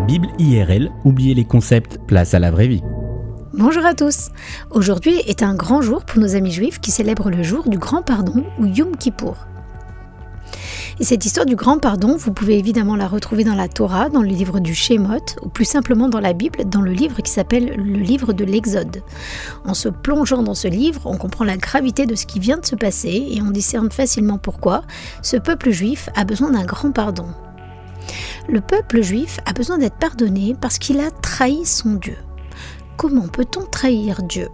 Bible IRL, oubliez les concepts, place à la vraie vie. Bonjour à tous. Aujourd'hui est un grand jour pour nos amis juifs qui célèbrent le jour du grand pardon ou Yom Kippour. Et cette histoire du grand pardon, vous pouvez évidemment la retrouver dans la Torah, dans le livre du Shemot, ou plus simplement dans la Bible, dans le livre qui s'appelle le livre de l'Exode. En se plongeant dans ce livre, on comprend la gravité de ce qui vient de se passer et on discerne facilement pourquoi ce peuple juif a besoin d'un grand pardon. Le peuple juif a besoin d'être pardonné parce qu'il a trahi son Dieu. Comment peut-on trahir Dieu ?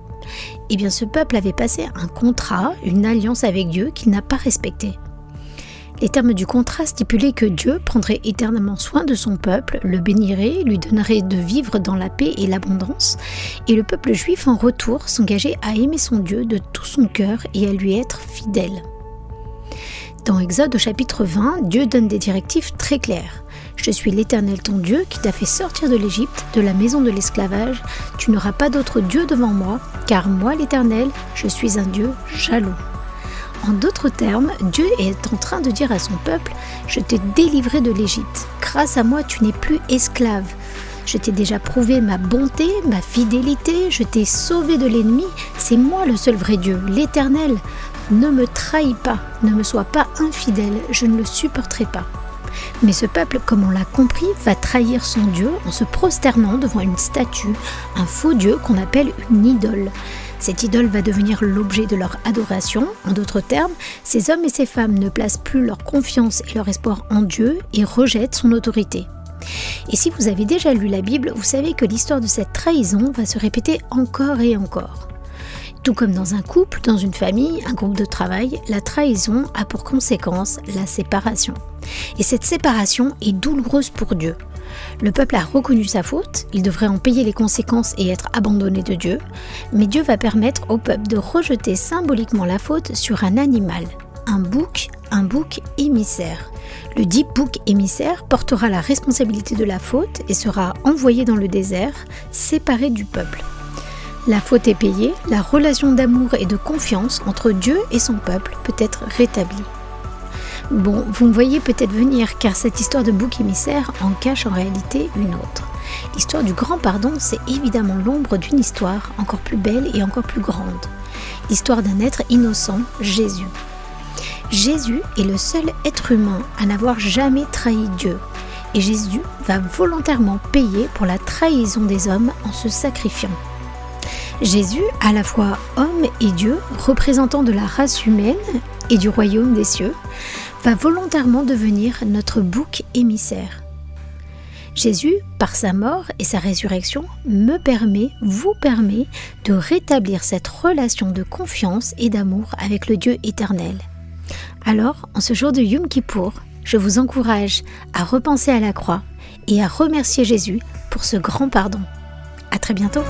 Eh bien, ce peuple avait passé un contrat, une alliance avec Dieu qu'il n'a pas respecté. Les termes du contrat stipulaient que Dieu prendrait éternellement soin de son peuple, le bénirait, lui donnerait de vivre dans la paix et l'abondance, et le peuple juif en retour s'engageait à aimer son Dieu de tout son cœur et à lui être fidèle. Dans Exode au chapitre 20, Dieu donne des directives très claires. « Je suis l'Éternel ton Dieu qui t'a fait sortir de l'Égypte, de la maison de l'esclavage. Tu n'auras pas d'autre Dieu devant moi, car moi l'Éternel, je suis un Dieu jaloux. » En d'autres termes, Dieu est en train de dire à son peuple « Je t'ai délivré de l'Égypte. Grâce à moi, tu n'es plus esclave. Je t'ai déjà prouvé ma bonté, ma fidélité. Je t'ai sauvé de l'ennemi. C'est moi le seul vrai Dieu, l'Éternel. Ne me trahis pas, ne me sois pas infidèle. Je ne le supporterai pas. » Mais ce peuple, comme on l'a compris, va trahir son Dieu en se prosternant devant une statue, un faux Dieu qu'on appelle une idole. Cette idole va devenir l'objet de leur adoration. En d'autres termes, ces hommes et ces femmes ne placent plus leur confiance et leur espoir en Dieu et rejettent son autorité. Et si vous avez déjà lu la Bible, vous savez que l'histoire de cette trahison va se répéter encore et encore. Tout comme dans un couple, dans une famille, un groupe de travail, la trahison a pour conséquence la séparation. Et cette séparation est douloureuse pour Dieu. Le peuple a reconnu sa faute, il devrait en payer les conséquences et être abandonné de Dieu, mais Dieu va permettre au peuple de rejeter symboliquement la faute sur un animal, un bouc émissaire. Le dit bouc émissaire portera la responsabilité de la faute et sera envoyé dans le désert, séparé du peuple. La faute est payée, la relation d'amour et de confiance entre Dieu et son peuple peut être rétablie. Bon, vous me voyez peut-être venir, car cette histoire de bouc émissaire en cache en réalité une autre. L'histoire du grand pardon, c'est évidemment l'ombre d'une histoire encore plus belle et encore plus grande. L'histoire d'un être innocent, Jésus. Jésus est le seul être humain à n'avoir jamais trahi Dieu. Et Jésus va volontairement payer pour la trahison des hommes en se sacrifiant. Jésus, à la fois homme et Dieu, représentant de la race humaine et du royaume des cieux, va volontairement devenir notre bouc émissaire. Jésus, par sa mort et sa résurrection, vous permet de rétablir cette relation de confiance et d'amour avec le Dieu éternel. Alors, en ce jour de Yom Kippour, je vous encourage à repenser à la croix et à remercier Jésus pour ce grand pardon. À très bientôt.